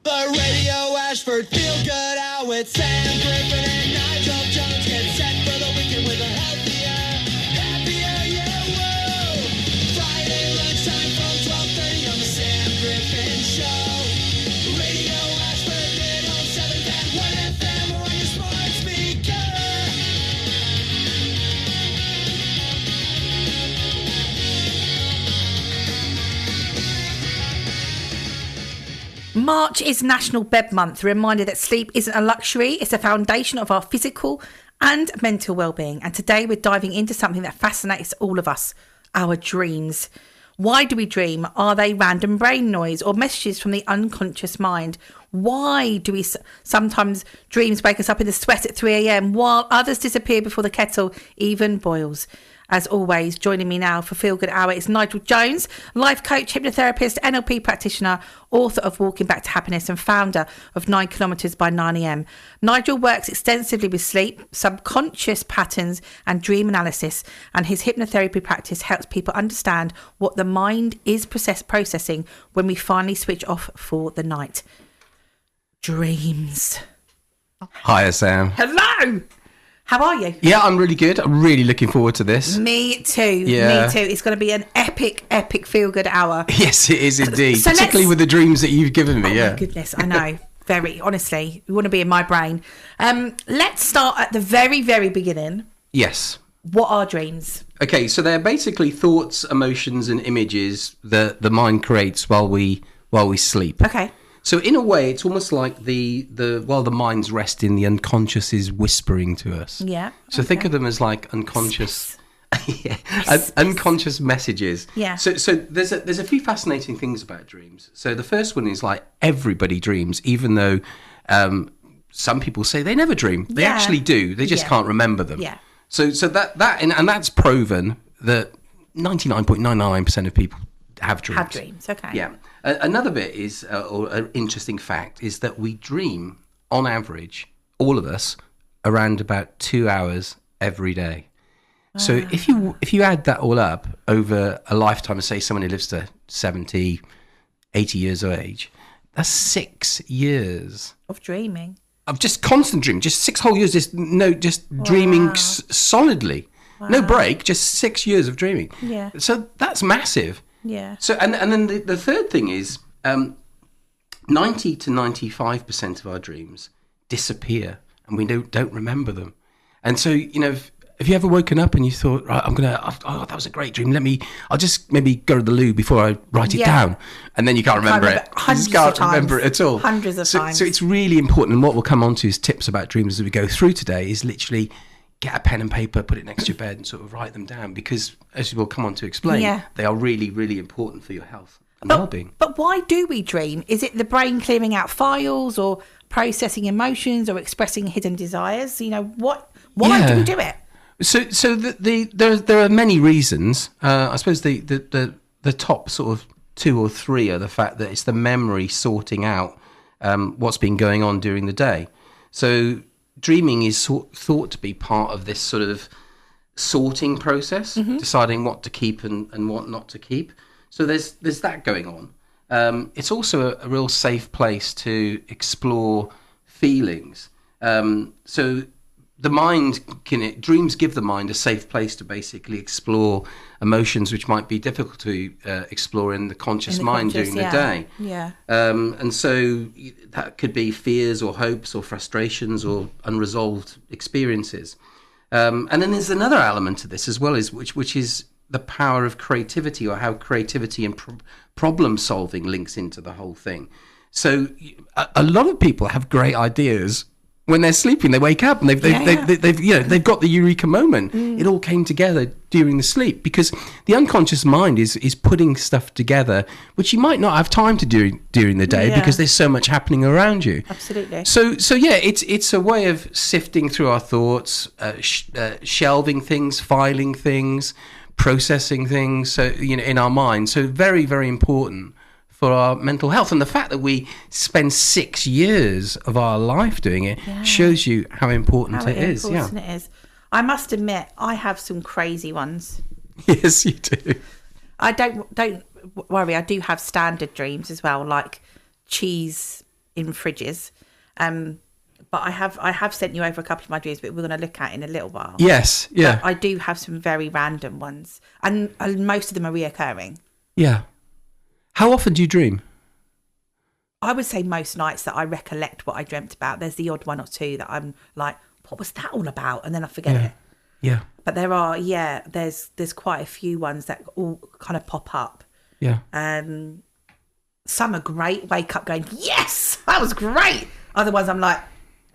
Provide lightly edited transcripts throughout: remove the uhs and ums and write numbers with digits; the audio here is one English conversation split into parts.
The Radio Ashford Feel Good Hour with Sam Griffin and Nigel Jones. Get set for the weekend with a happier, yeah, whoa. Friday lunchtime from 12:30 on the Sam Griffin Show. Radio Ashford, Mid on 7.1 FM or on your smart speaker. March is National Bed Month, a reminder that sleep isn't a luxury, it's a foundation of our physical and mental well-being. And today we're diving into something that fascinates all of us, our dreams. Why do we dream? Are they random brain noise or messages from the unconscious mind? Why do we sometimes dreams wake us up in the sweat at 3 a.m. while others disappear before the kettle even boils? As always, joining me now for Feel Good Hour is Nigel Jones, life coach, hypnotherapist, NLP practitioner, author of Walking Back to Happiness and founder of 9 Kilometres by 9am. Nigel works extensively with sleep, subconscious patterns and dream analysis, and his hypnotherapy practice helps people understand what the mind is processing when we finally switch off for the night. Dreams. Hiya, Sam. Hello! How are you? Yeah, I'm really good. I'm really looking forward to this. Me too. Yeah. Me too. It's going to be an epic feel-good hour. Yes, it is indeed. So particularly with the dreams that you've given me. Oh my goodness, I know. Very, honestly, you want to be in my brain. Let's start at the very, very beginning. Yes. What are dreams? Okay, so they're basically thoughts, emotions, and images that the mind creates while we sleep. Okay. So in a way, it's almost like while the mind's resting, the unconscious is whispering to us. Yeah. So think of them as like unconscious, unconscious messages. Yeah. So there's a few fascinating things about dreams. So the first one is like everybody dreams, even though some people say they never dream. They actually do. They just can't remember them. Yeah. So and that's proven that 99.99% of people have dreams. Have dreams. Okay. Yeah. Another bit is, or an interesting fact, is that we dream, on average, all of us, around about 2 hours every day. So if you add that all up over a lifetime, say someone who lives to 70, 80 years of age, that's 6 years of dreaming. Of just constant dreaming, just 6 whole years, dreaming solidly. Wow. No break, just 6 years of dreaming. Yeah. So that's massive. Yeah. So and then the third thing is 90 to 95% of our dreams disappear and we don't remember them. And so, have you ever woken up and you thought, right, that was a great dream. I'll just maybe go to the loo before I write it down. And then you can't remember it. You just can't remember it at all. Hundreds of times. So it's really important. And what we'll come on to is tips about dreams as we go through today is literally get a pen and paper, put it next to your bed and sort of write them down because, as we'll come on to explain, they are really, really important for your health and well-being. But why do we dream? Is it the brain clearing out files or processing emotions or expressing hidden desires? Why do we do it? So there are many reasons. I suppose the top sort of 2 or 3 are the fact that it's the memory sorting out what's been going on during the day. So dreaming is thought to be part of this sort of sorting process, deciding what to keep and what not to keep. So there's that going on. It's also a real safe place to explore feelings. So the mind dreams give the mind a safe place to basically explore emotions which might be difficult to explore in the conscious mind during the day. Yeah. And so that could be fears or hopes or frustrations or unresolved experiences. And then there's another element to this as well, which is the power of creativity, or how creativity and problem solving links into the whole thing. So a lot of people have great ideas. When they're sleeping, they wake up and they've got the eureka moment. It all came together during the sleep because the unconscious mind is putting stuff together which you might not have time to do during the day because there's so much happening around you. Absolutely. So it's a way of sifting through our thoughts, shelving things, filing things, processing things. So in our mind. So very, very important for our mental health. And the fact that we spend 6 years of our life doing it shows you how important it is. Yeah. It is. I must admit, I have some crazy ones. Yes, you do. I don't worry. I do have standard dreams as well, like cheese in fridges. But I have sent you over a couple of my dreams, but we're going to look at in a little while. Yes, yeah, But I do have some very random ones, and most of them are reoccurring. yeah. How often do you dream? I would say most nights that I recollect what I dreamt about. There's the odd one or two that I'm like, what was that all about? And then I forget it. Yeah, But there are, there's quite a few ones that all kind of pop up. yeah. Some are great, wake up going, yes, that was great. Other ones I'm like,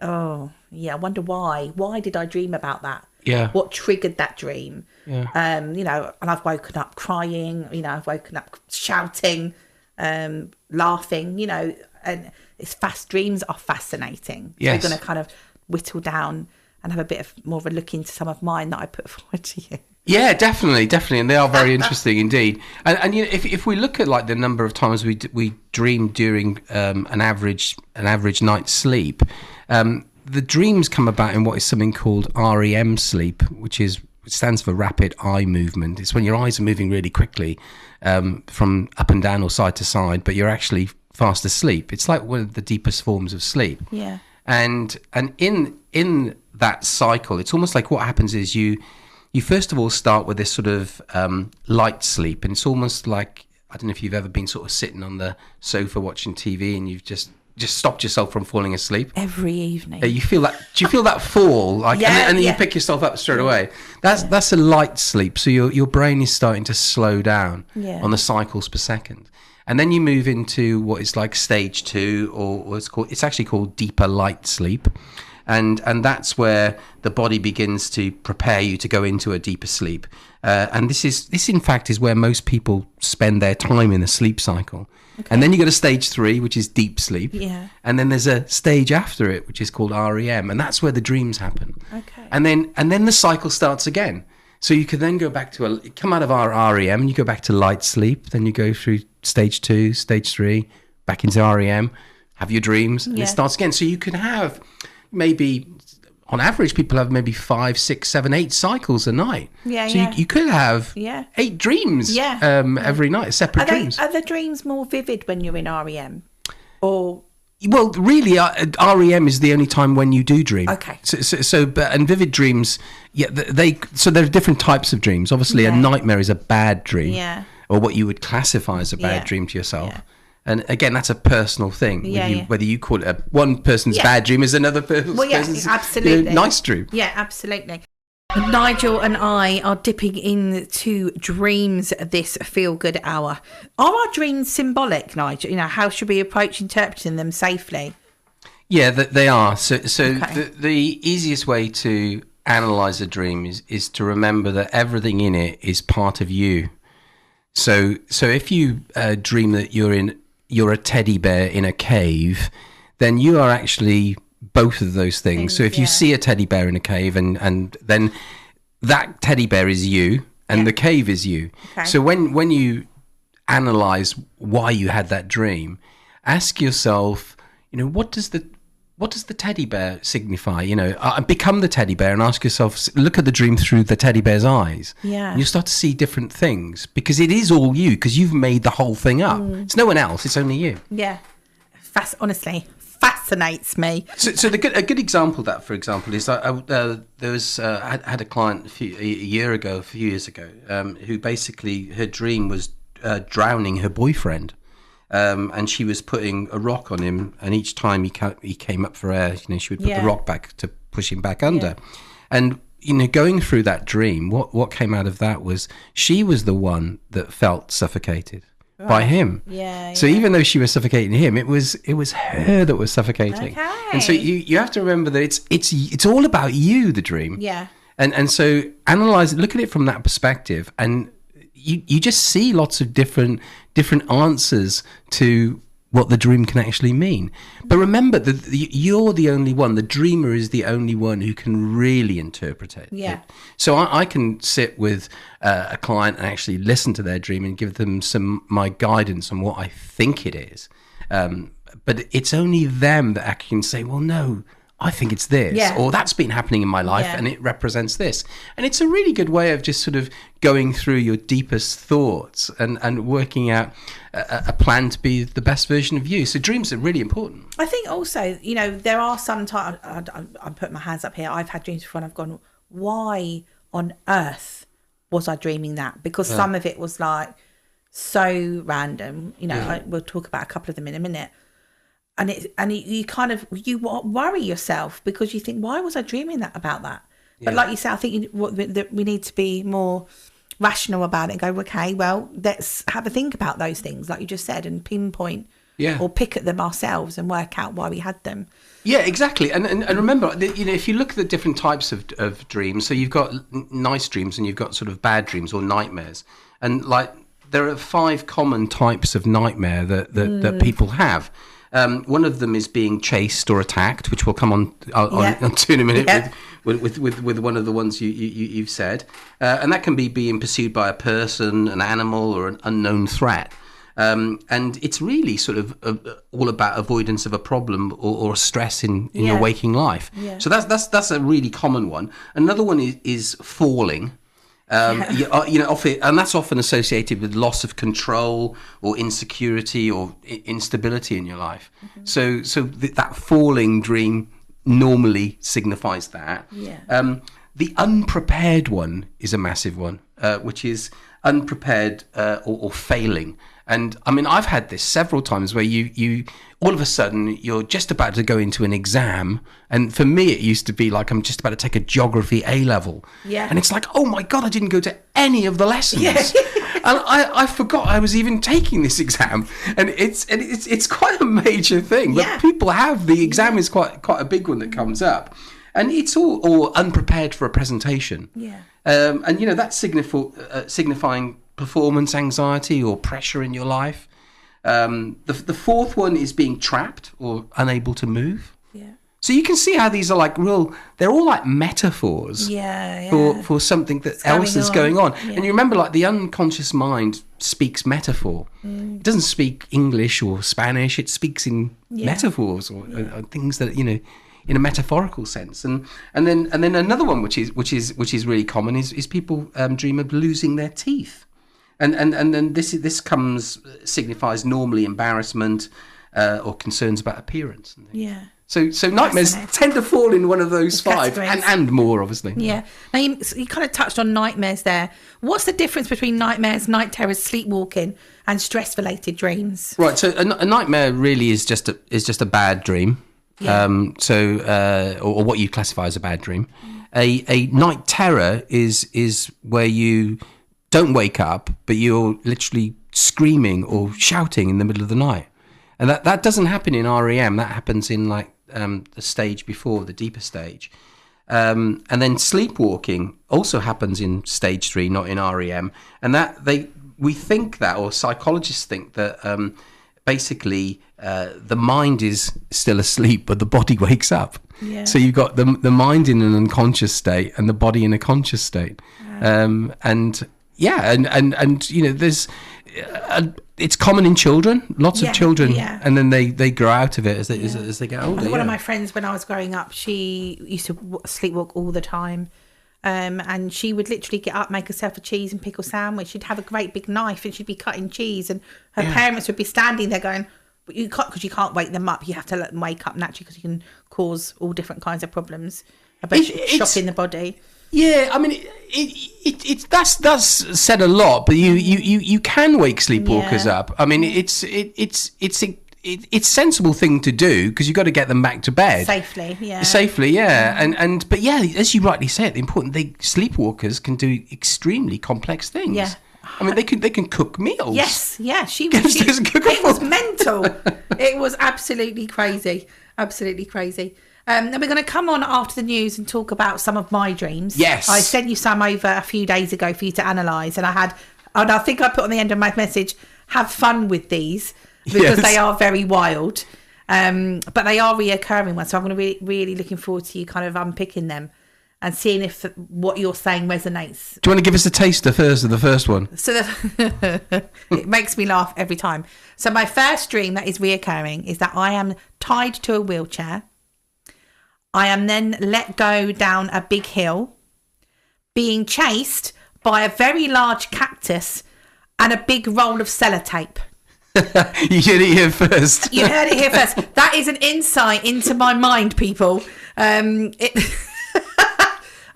oh, yeah, I wonder why. Why did I dream about that? Yeah. What triggered that dream? Yeah. And I've woken up crying, I've woken up shouting, laughing, and it's dreams are fascinating. Yes. So we're going to kind of whittle down and have a bit of more of a look into some of mine that I put forward to you. Yeah, definitely, and they are very interesting indeed. And if we look at like the number of times we dream during an average night's sleep, the dreams come about in what is something called REM sleep, which stands for rapid eye movement. It's when your eyes are moving really quickly from up and down or side to side, but you're actually fast asleep. It's like one of the deepest forms of sleep. Yeah. And in that cycle, it's almost like what happens is you first of all start with this sort of light sleep, and it's almost like, I don't know if you've ever been sort of sitting on the sofa watching TV and you've just stopped yourself from falling asleep. Every evening. You feel that? Do you feel that fall? Like, Yeah, and then yeah. you pick yourself up straight away. That's a light sleep. So your brain is starting to slow down Yeah. on the cycles per second, and then you move into what is like stage 2, or it's actually called deeper light sleep. And that's where the body begins to prepare you to go into a deeper sleep. And this in fact is where most people spend their time in the sleep cycle. Okay. And then you go to stage 3, which is deep sleep. Yeah. And then there's a stage after it, which is called REM, and that's where the dreams happen. Okay. And then the cycle starts again. So you can then go back to come out of our REM, and you go back to light sleep. Then you go through stage 2, stage 3, back into REM, have your dreams, and it starts again. So you can have maybe, on average, people have maybe 5, 6, 7, 8 cycles a night. Yeah, so yeah. you could have 8 dreams every night, separate dreams. Are the dreams more vivid when you're in REM? Or Well, really, REM is the only time when you do dream. Okay. And vivid dreams, there are different types of dreams. Obviously, a nightmare is a bad dream. Yeah. Or what you would classify as a bad dream to yourself. Yeah. And again, that's a personal thing. Whether you call it one person's bad dream is another person's absolutely. nice dream. Yeah, absolutely. Nigel and I are dipping into dreams this feel-good hour. Are our dreams symbolic, Nigel? How should we approach interpreting them safely? Yeah, they are. So Okay. the easiest way to analyze a dream is to remember that everything in it is part of you. So if you dream that you're a teddy bear in a cave, then you are actually both of those things. So if you see a teddy bear in a cave, and then that teddy bear is you, and the cave is you. Okay. So when you analyze why you had that dream, ask yourself, what does the teddy bear signify? Become the teddy bear and ask yourself, look at the dream through the teddy bear's eyes. Yeah. And you start to see different things, because it is all you, because you've made the whole thing up. It's no one else, it's only you. Yeah. Honestly, fascinates me. So a good example of that, for example, is I had a client a few years ago, who basically, her dream was drowning her boyfriend. And she was putting a rock on him, and each time he came up for air, she would put the rock back to push him back under. And going through that dream, what came out of that was she was the one that felt suffocated by him. So even though she was suffocating him, it was her that was suffocating. Okay. And so you have to remember that it's all about you, the dream. Yeah. And so analyze it, look at it from that perspective, and you just see lots of different answers to what the dream can actually mean. But remember that you're the only one, the dreamer is the only one who can really interpret it. Yeah. So I can sit with a client and actually listen to their dream and give them my guidance on what I think it is. But it's only them that can say, well, no, I think it's this, Yeah. or that's been happening in my life Yeah. and it represents this. And it's a really good way of just sort of going through your deepest thoughts and working out a plan to be the best version of you. So dreams are really important. I think also, there are some times, I'm putting my hands up here, I've had dreams before and I've gone, why on earth was I dreaming that? Because some of it was like so random, we'll talk about a couple of them in a minute. And you kind of, you worry yourself because you think, why was I dreaming about that? But like you say, I think we need to be more rational about it and go, okay, well, let's have a think about those things, like you just said, and pinpoint or pick at them ourselves and work out why we had them. Yeah, exactly. And remember, if you look at the different types of dreams, so you've got nice dreams and you've got sort of bad dreams or nightmares. And like there are 5 common types of nightmare that people have. One of them is being chased or attacked, which we'll come on to in a minute with one of the ones you've said. And that can be being pursued by a person, an animal, or an unknown threat. And it's really sort of all about avoidance of a problem or stress in your waking life. Yeah. So that's a really common one. Another one is falling. And that's often associated with loss of control or insecurity or instability in your life. Mm-hmm. So that falling dream normally signifies that. Yeah. The unprepared one is a massive one, which is unprepared or failing. And I mean, I've had this several times where you all of a sudden you're just about to go into an exam. And for me, it used to be like I'm just about to take a geography A level. Yeah. And it's like, oh my God, I didn't go to any of the lessons. Yeah. And I forgot I was even taking this exam. And it's quite a major thing. But people have, the exam is quite a big one that comes up. And it's all unprepared for a presentation. Yeah. And that's signifying performance anxiety or pressure in your life. The fourth one is being trapped or unable to move. Yeah. So you can see how these are they're all like metaphors for something that else is going on. Yeah. And you remember, like, the unconscious mind speaks metaphor. It doesn't speak English or Spanish. It speaks in metaphors or things that, in a metaphorical sense. And then another one which is really common is people dream of losing their teeth. And then this signifies normally embarrassment or concerns about appearance. Yeah. So nightmares tend to fall in one of those 5 and more, obviously. Yeah. Now you kind of touched on nightmares there. What's the difference between nightmares, night terrors, sleepwalking, and stress-related dreams? Right. So a nightmare really is just a bad dream. Yeah. Or what you classify as a bad dream. A night terror is where you don't wake up, but you're literally screaming or shouting in the middle of the night. And that doesn't happen in REM. That happens in the stage before, the deeper stage. And then sleepwalking also happens in stage 3, not in REM. And we think that, or psychologists think that basically the mind is still asleep, but the body wakes up. Yeah. So you've got the mind in an unconscious state and the body in a conscious state. Wow. And there's it's common in children, lots of children, and then they grow out of it as they get older. One of my friends, when I was growing up, she used to sleepwalk all the time, and she would literally get up, make herself a cheese and pickle sandwich. She'd have a great big knife and she'd be cutting cheese, and her parents would be standing there going, "But you can't, because you can't wake them up. You have to let them wake up naturally, because you can cause all different kinds of problems, shocking the body." Yeah, I mean, that's said a lot, but you can wake sleepwalkers up. I mean, it's a sensible thing to do, because you've got to get them back to bed safely. But as you rightly said, the important thing, sleepwalkers can do extremely complex things. Yeah. I mean, they can cook meals. Yes, yeah. It was mental. It was absolutely crazy. Absolutely crazy. Then we're going to come on after the news and talk about some of my dreams. Yes. I sent you some over a few days ago for you to analyse, and I think I put on the end of my message, have fun with these, because they are very wild. But they are reoccurring ones, so I'm going to be really looking forward to you kind of unpicking them and seeing if what you're saying resonates. Do you want to give us a taster first of the first one? So it makes me laugh every time. So my first dream that is reoccurring is that I am tied to a wheelchair. I am then let go down a big hill, being chased by a very large cactus and a big roll of sellotape. You heard it here first. You heard it here first. That is an insight into my mind, people.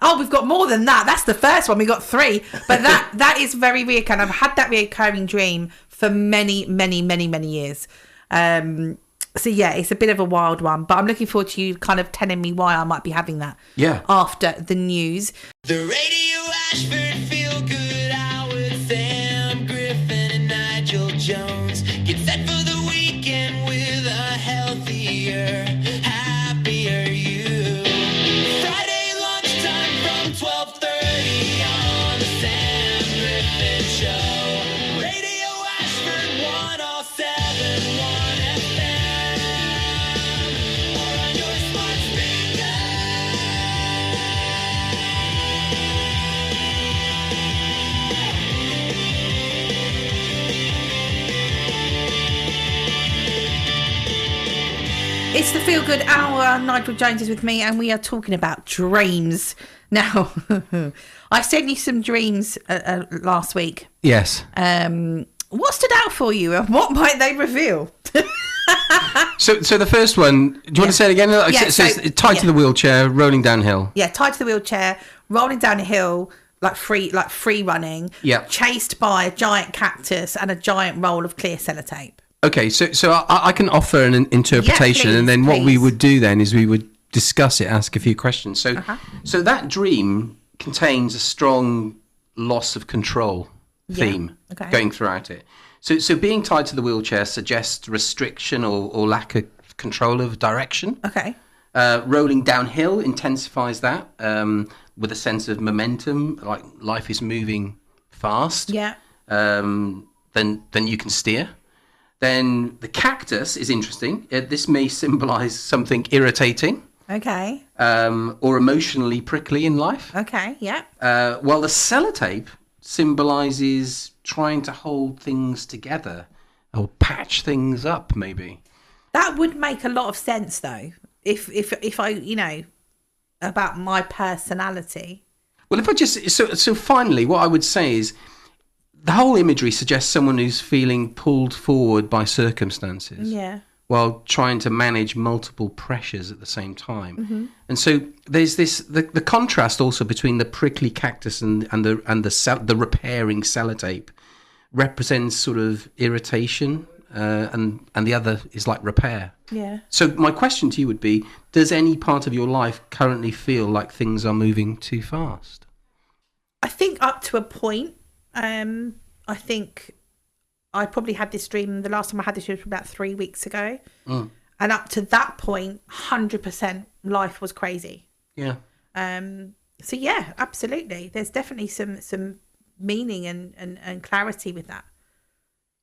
Oh, we've got more than that. That's the first one. We got 3. But that is very reoccurring. I've had that reoccurring dream for many, many, many, many years. So yeah, it's a bit of a wild one. But I'm looking forward to you kind of telling me why I might be having that. Yeah. After the news. The Radio Ashford Feel Good Hour with Sam Griffin and Nigel Jones. Get set for the weekend with a healthier, happier you. Friday lunchtime from 12:30 on the Sam Griffin Show. Radio Ashford 107.1 FM. Or on your smart speaker. It's the Feel Good Hour. Nigel Jones is with me, and we are talking about dreams. Now, I sent you some dreams last week. Yes. What stood out for you, and what might they reveal? So the first one, do you want to say it again? Yeah, so it's tied to the wheelchair, rolling downhill. Yeah, tied to the wheelchair, rolling down a hill, like free running. Yeah. Chased by a giant cactus and a giant roll of clear sellotape. Okay, so I can offer an interpretation, Yeah, and then what we please. would do then is we would discuss it, ask a few questions. So, Uh-huh. so that dream contains a strong loss of control theme okay. going throughout it. So being tied to the wheelchair suggests restriction or lack of control of direction. Okay. Rolling downhill intensifies that with a sense of momentum, like life is moving fast. Yeah. Then you can steer. Then the cactus is interesting. This may symbolize something irritating Okay. or emotionally prickly in life. Okay. Yeah. While the sellotape symbolizes trying to hold things together or patch things up, maybe. That would make a lot of sense, though, if I, about my personality. Well, if I just so finally, what I would say is the whole imagery suggests someone who's feeling pulled forward by circumstances. Yeah. While trying to manage multiple pressures at the same time. And so there's the contrast also between the prickly cactus and the repairing sellotape represents sort of irritation, and the other is like repair. Yeah. So my question to you would be, does any part of your life currently feel like things are moving too fast? I think up to a point. I think I probably had this dream. The last time I had this dream was about 3 weeks ago. And up to that point, 100% life was crazy. Yeah. So yeah, absolutely. There's definitely some meaning and clarity with that,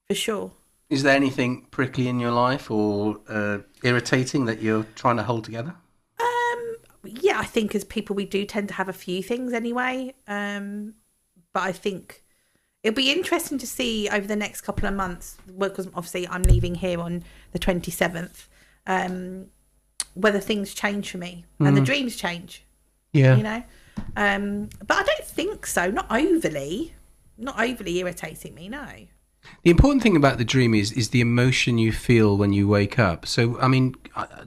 for sure. Is there anything prickly in your life or irritating that you're trying to hold together? Yeah, I think as people we do tend to have a few things anyway. But I think it'll be interesting to see over the next couple of months, because obviously I'm leaving here on the 27th, whether things change for me and the dreams change. Yeah. But I don't think so. Not overly irritating me. No. The important thing about the dream is the emotion you feel when you wake up. So, I mean,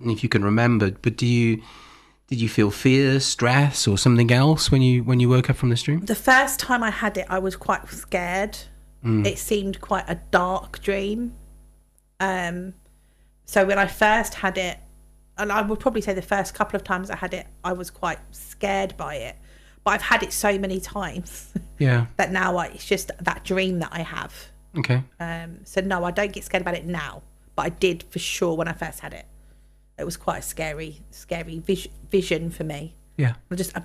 if you can remember, but did you feel fear, stress, or something else when you woke up from this dream? The first time I had it, I was quite scared. It seemed quite a dark dream. So when I first had it, and I would probably say the first couple of times I had it, I was quite scared by it. But I've had it so many times Yeah. that now it's just that dream that I have. Okay. So no, I don't get scared about it now, but I did for sure when I first had it. It was quite a scary vision for me. Yeah.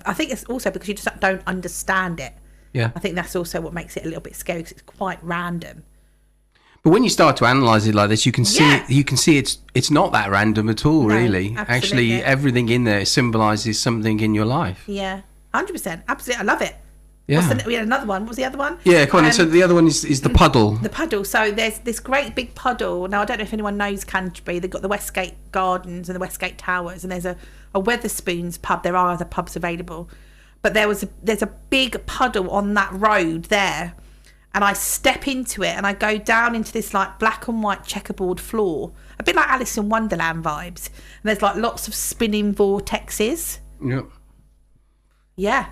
I think it's also because you just don't understand it. Yeah. I think that's also what makes it a little bit scary, because it's quite random. But when you start to analyze it like this, you can see Yeah. it's not that random at all, No, really. absolutely. Actually, everything in there symbolizes something in your life. Yeah, 100%. Absolutely, I love it. Yeah. We had another one. What was the other one? Yeah, come on. So the other one is the puddle. The puddle. So there's this great big puddle. Now, I don't know if anyone knows Canterbury. They've got the Westgate Gardens and the Westgate Towers, and there's a Weatherspoons pub. There are other pubs available. But there's a big puddle on that road there. And I step into it and I go down into this like black and white checkerboard floor. A bit like Alice in Wonderland vibes. And there's like lots of spinning vortexes. Yeah. Yeah.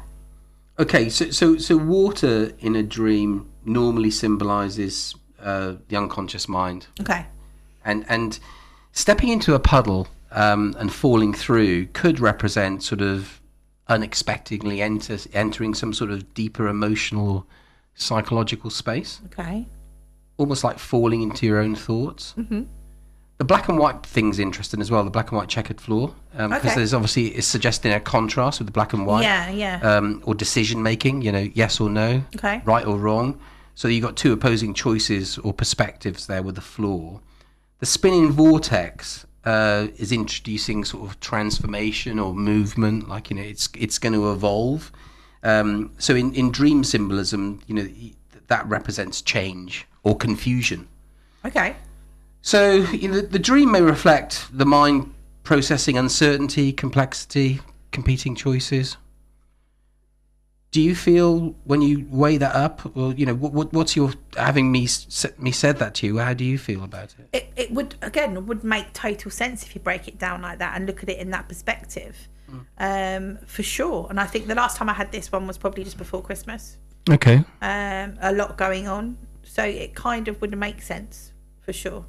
Okay, so water in a dream normally symbolises the unconscious mind, Okay. and stepping into a puddle and falling through could represent sort of unexpectedly entering some sort of deeper emotional, psychological space, Okay. almost like falling into your own thoughts. Mm-hmm. The black and white thing's interesting as well, the black and white checkered floor, because Okay. there's obviously, it's suggesting a contrast with the black and white. Yeah. Or decision making, yes or no, Okay. right or wrong. So you've got two opposing choices or perspectives there with the floor. The spinning vortex is introducing sort of transformation or movement, like, it's going to evolve. So in dream symbolism, that represents change or confusion. Okay. So the dream may reflect the mind processing uncertainty, complexity, competing choices. Do you feel when you weigh that up, or what's your having me said that to you? How do you feel about it? It would make total sense if you break it down like that and look at it in that perspective, for sure. And I think the last time I had this one was probably just before Christmas. Okay. A lot going on, so it kind of would make sense for sure.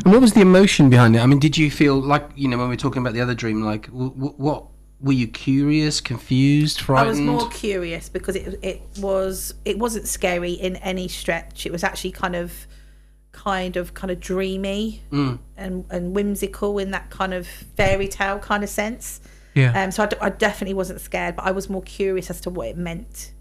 And what was the emotion behind it? I mean, did you feel like when we were talking about the other dream, like what were you curious, confused, frightened? I was more curious because it wasn't scary in any stretch. It was actually kind of dreamy and whimsical in that kind of fairy tale kind of sense. Yeah. So I definitely wasn't scared, but I was more curious as to what it meant.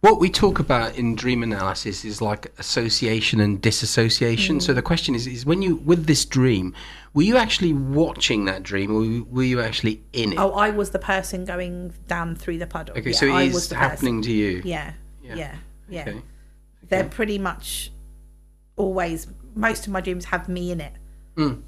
What we talk about in dream analysis is like association and disassociation. So the question is when you, with this dream, were you actually watching that dream, or were you actually in it? Oh, I was the person going down through the puddle. Okay, Yeah, so I it was is the happening to you. Yeah. Okay. They're pretty much always, most of my dreams have me in it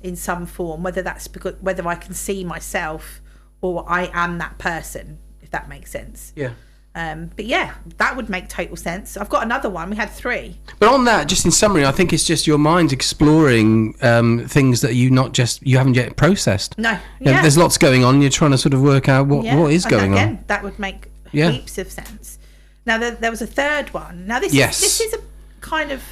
in some form, whether that's because whether I can see myself or I am that person, if that makes sense. Yeah. But yeah, that would make total sense. I've got another one. We had 3. But on that, just in summary, I think it's just your mind exploring things that you haven't yet processed. No, There's lots going on. You're trying to sort of work out what is going again, on. that would make heaps of sense. Now there was a third one. Now this is a kind of,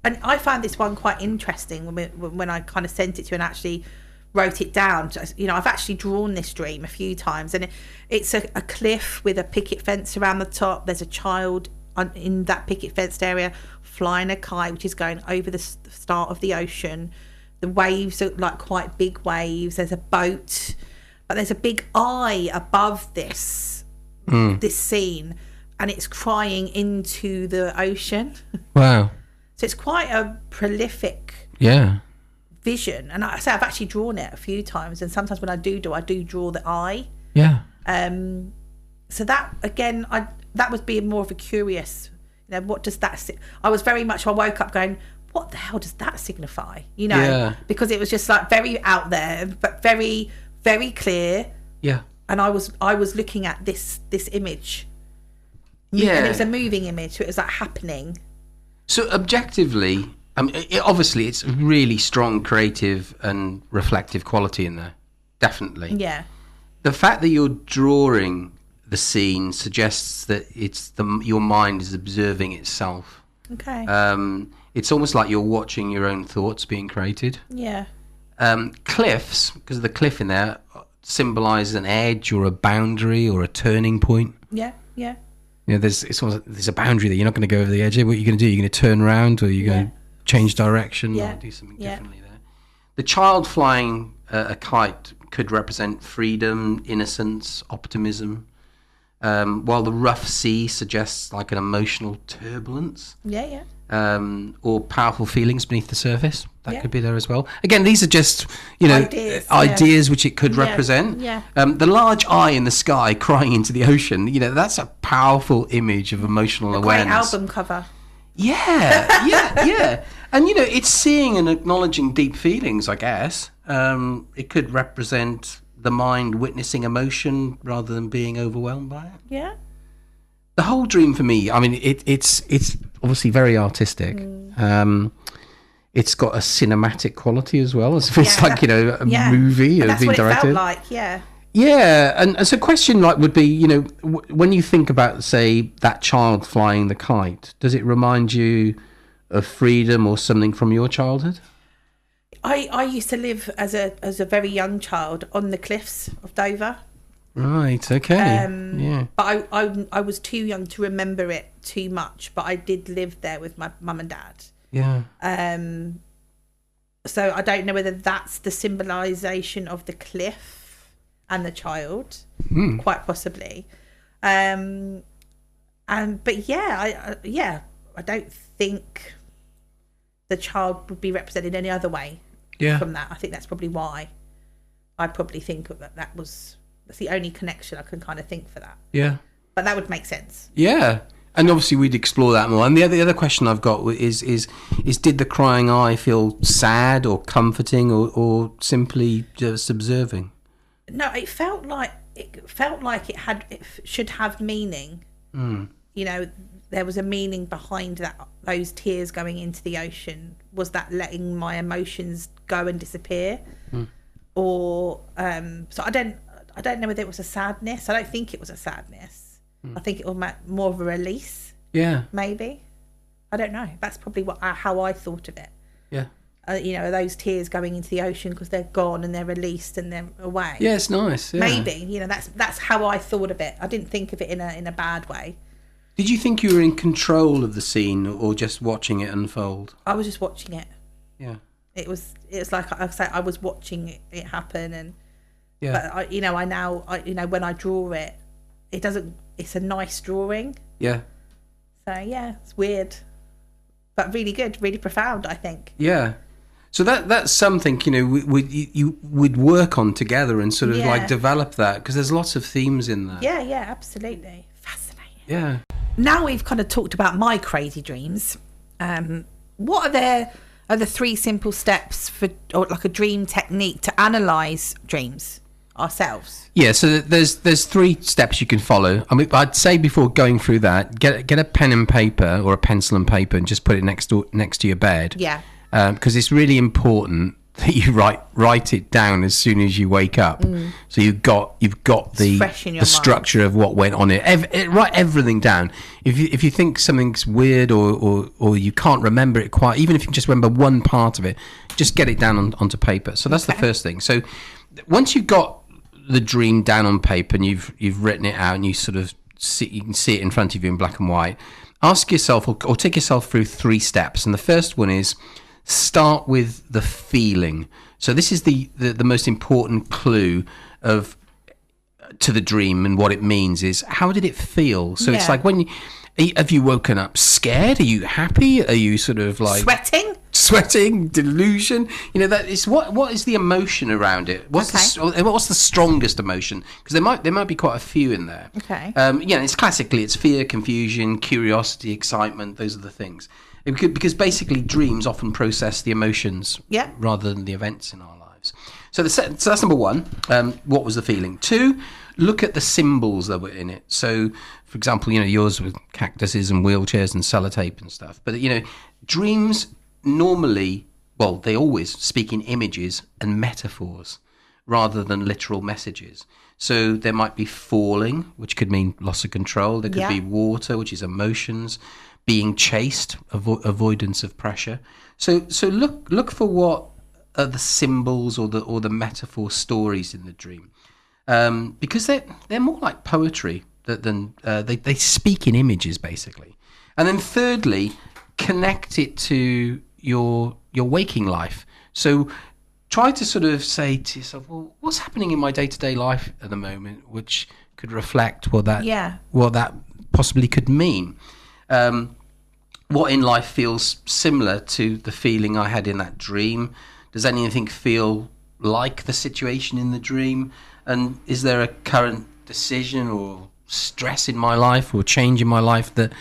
and I found this one quite interesting when I kind of sent it to you and actually wrote it down. I've actually drawn this dream a few times, and it's a cliff with a picket fence around the top. There's a child in that picket fenced area flying a kite, which is going over the start of the ocean. The waves are like quite big waves. There's a boat, but there's a big eye above this scene, and it's crying into the ocean. Wow. So it's quite a prolific vision, and I've actually drawn it a few times, and sometimes when I do draw the eye. So that again, that was being more of a curious, what does that I woke up going, what the hell does that signify, because it was just like very out there but very, very clear, and I was looking at this image, and it was a moving image, so it was like happening. So objectively, I mean, obviously, it's a really strong creative and reflective quality in there. Definitely. Yeah. The fact that you're drawing the scene suggests that your mind is observing itself. Okay. It's almost like you're watching your own thoughts being created. Yeah. Cliffs, because of the cliff in there, symbolizes an edge or a boundary or a turning point. Yeah. Yeah. There's a boundary there. You're not going to go over the edge. What are you going to do? You're going to turn around, or you're going to change direction, or do something differently there. The child flying a kite could represent freedom, innocence, optimism, while the rough sea suggests like an emotional turbulence, or powerful feelings beneath the surface. Yeah. could be there as well. Again, these are just, you know, Ideas, which it could represent. yeah. The large eye in the sky crying into the ocean, you know, that's a powerful image of emotional Great awareness. album cover. Yeah, yeah. And, you know, it's seeing and acknowledging deep feelings, I guess. It could represent the mind witnessing emotion rather than being overwhelmed by it. Yeah. The whole dream for me, I mean, it's obviously very artistic. It's got a cinematic quality as well. It's like, you know, a movie and has been directed. It felt like, yeah. Yeah, and so a question like would be, you know, when you think about, say, that child flying the kite, does it remind you of freedom or something from your childhood? I used to live as a very young child on the cliffs of Dover. Right. Okay. Yeah. But I was too young to remember it too much. But I did live there with my mum and dad. Yeah. So I don't know whether that's the symbolisation of the cliff and the child, quite possibly. But yeah, I don't think the child would be represented any other way from that. I think that's probably why I probably think that's the only connection I can kind of think for that. Yeah. But that would make sense. Yeah. And obviously we'd explore that more. And the other question I've got is did the crying eye feel sad or comforting or simply just observing? No, it felt like it should have meaning. You know, there was a meaning behind those tears going into the ocean. Was that letting my emotions go and disappear? Or so I don't know whether it was a sadness. I don't think it was a sadness. I think it was more of a release. Yeah. Maybe. I don't know. That's probably how I thought of it. Yeah. You know, those tears going into the ocean because they're gone and they're released and they're away. Yeah, it's nice. Yeah. Maybe. You know, that's how I thought of it. I didn't think of it in a bad way. Did you think you were in control of the scene or just watching it unfold? I was just watching it. Yeah. It was like I was watching it happen, and yeah. But when I draw it, it's a nice drawing. Yeah. So yeah, it's weird, but really good, really profound, I think. Yeah. So that's something, you know, you would work on together and sort of like develop that, because there's lots of themes in there. Yeah, absolutely. Fascinating. Yeah. Now we've kind of talked about my crazy dreams. What are the 3 simple steps or like a dream technique to analyse dreams ourselves? Yeah, so there's 3 steps you can follow. I mean, I'd say before going through that, get a pen and paper or a pencil and paper and just put it next to your bed. Yeah. Because it's really important that you write it down as soon as you wake up. So you've got the structure of what went on write everything down. If you think something's weird or you can't remember it quite, even if you just remember one part of it, just get it down onto paper. So that's the first thing. So once you've got the dream down on paper and you've written it out and you sort of you can see it in front of you in black and white, ask yourself or take yourself through 3 steps. And the first one is start with the feeling. So this is the most important clue to the dream and what it means is how did it feel? So it's like have you woken up scared? Are you happy? Are you sort of like sweating, delusion? You know, that is what is the emotion around it? What's the strongest emotion? Because there might be quite a few in there. Okay. It's fear, confusion, curiosity, excitement. Those are the things. Because basically dreams often process the emotions rather than the events in our lives. So that's number 1. What was the feeling? 2, look at the symbols that were in it. So, for example, you know, yours with cactuses and wheelchairs and sellotape and stuff. But, you know, dreams normally, well, they always speak in images and metaphors rather than literal messages. So there might be falling, which could mean loss of control. There could be water, which is emotions. Being chased, avoidance of pressure. So look for what are the symbols or the metaphor stories in the dream, because they're more like poetry than they speak in images basically. And then thirdly, connect it to your waking life. So try to sort of say to yourself, well, what's happening in my day-to-day life at the moment, which could reflect what that possibly could mean. what in life feels similar to the feeling I had in that dream? Does anything feel like the situation in the dream? And is there a current decision or stress in my life or change in my life that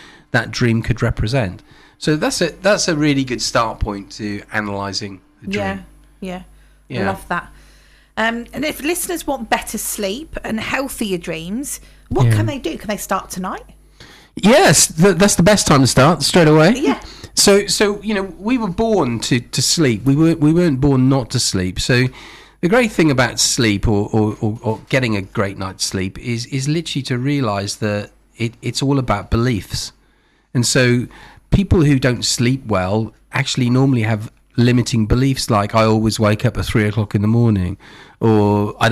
dream could represent? So that's a really good start point to analysing the dream. Yeah. I love that. And if listeners want better sleep and healthier dreams, what can they do? Can they start tonight? Yes, that's the best time to start, straight away. Yeah. So we were born to sleep. We weren't born not to sleep. So the great thing about sleep or getting a great night's sleep is literally to realise that it's all about beliefs. And so people who don't sleep well actually normally have limiting beliefs, like I always wake up at 3 o'clock in the morning, or I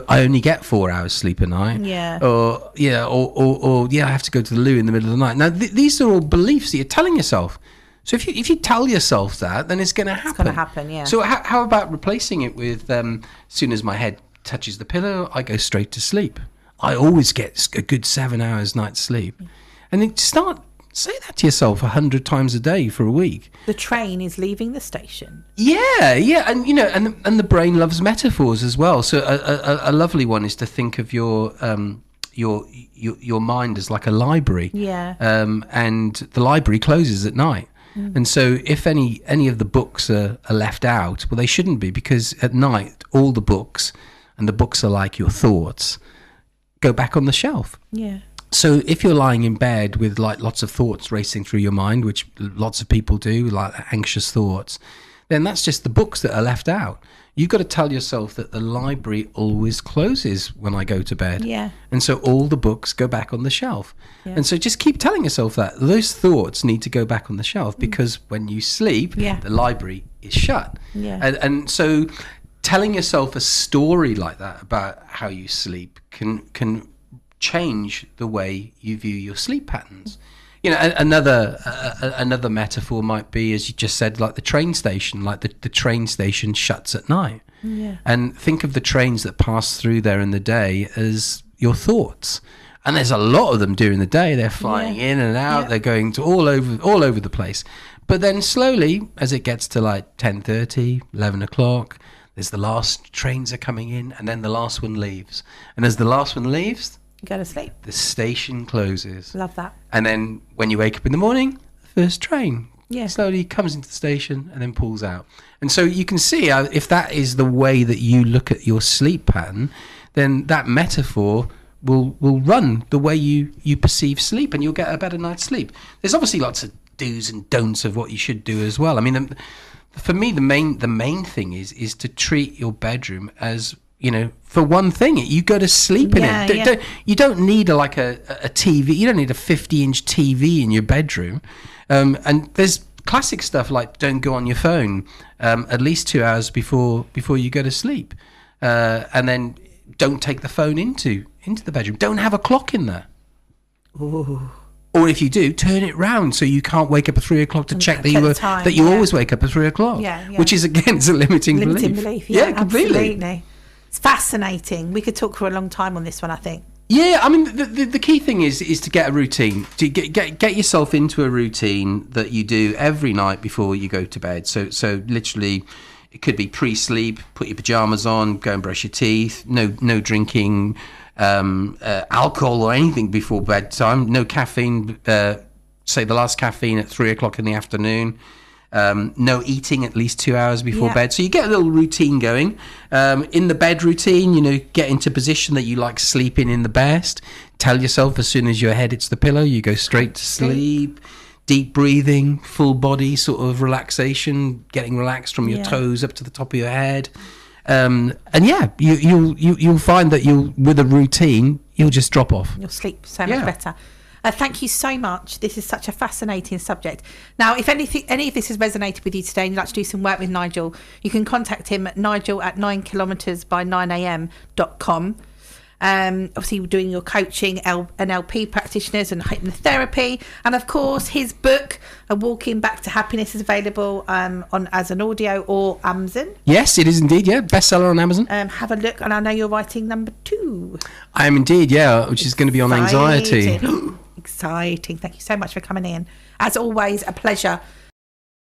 only get 4 hours sleep a night, or I have to go to the loo in the middle of the night. Now these are all beliefs that you're telling yourself. So if you tell yourself that, then it's going to happen. It's going to happen, yeah. So how about replacing it with as soon as my head touches the pillow, I go straight to sleep. I always get a good 7 hours night's sleep, and then say that to yourself 100 times a day for a week. The train is leaving the station. Yeah, and and the brain loves metaphors as well. So a lovely one is to think of your mind as like a library. Yeah. And the library closes at night. And so if any of the books are left out, well, they shouldn't be, because at night all the books, and the books are like your thoughts, go back on the shelf. Yeah. So if you're lying in bed with like lots of thoughts racing through your mind, which lots of people do, like anxious thoughts, then that's just the books that are left out. You've got to tell yourself that the library always closes when I go to bed. Yeah. And so all the books go back on the shelf. Yeah. And so just keep telling yourself that those thoughts need to go back on the shelf, because when you sleep, the library is shut. Yeah. And so telling yourself a story like that about how you sleep can change the way you view your sleep patterns. Another metaphor might be, as you just said, like the train station. Like the train station shuts at night. Yeah. And think of the trains that pass through there in the day as your thoughts. And there's a lot of them during the day. They're flying in and out. They're going to all over the place. But then slowly, as it gets to like 10:30, 11 o'clock, there's the last trains are coming in, and then the last one leaves. And as the last one leaves, you go to sleep. The station closes. Love that. And then when you wake up in the morning, the first train slowly comes into the station and then pulls out. And so you can see if that is the way that you look at your sleep pattern, then that metaphor will run the way you perceive sleep, and you'll get a better night's sleep. There's obviously lots of do's and don'ts of what you should do as well. I mean, for me, the main thing is to treat your bedroom as, for one thing, you go to sleep in it. You don't need a TV. You don't need a 50-inch TV in your bedroom. And there's classic stuff like don't go on your phone at least 2 hours before you go to sleep. And then don't take the phone into the bedroom. Don't have a clock in there. Ooh. Or if you do, turn it round so you can't wake up at 3 o'clock to check that you always wake up at 3 o'clock. Yeah. Which is, again, it's a limiting belief. Yeah, completely. Absolutely. It's fascinating. We could talk for a long time on this one, I think. Yeah, I mean, the key thing is to get a routine. To get yourself into a routine that you do every night before you go to bed. So literally, it could be pre-sleep, put your pajamas on, go and brush your teeth, no drinking alcohol or anything before bedtime, no caffeine, say the last caffeine at 3 o'clock in the afternoon. No eating at least 2 hours before bed. So you get a little routine going. In the bed routine, get into position that you like sleeping in the best. Tell yourself as soon as your head hits the pillow, you go straight to sleep. Deep breathing, full body sort of relaxation, getting relaxed from your toes up to the top of your head. And you'll find that with a routine, you'll just drop off. You'll sleep so much better. Thank you so much. This is such a fascinating subject. Now, if any of this has resonated with you today and you'd like to do some work with Nigel, you can contact him at nigel@9kilometersby9am.com. Obviously, we're doing your coaching, NLP practitioners and hypnotherapy. And of course, his book, A Walking Back to Happiness, is available as an audio or Amazon. Yes, it is indeed, bestseller on Amazon. Have a look, and I know you're writing number 2. I am indeed, which is going to be on anxiety. Exciting. Thank you so much for coming in. As always, a pleasure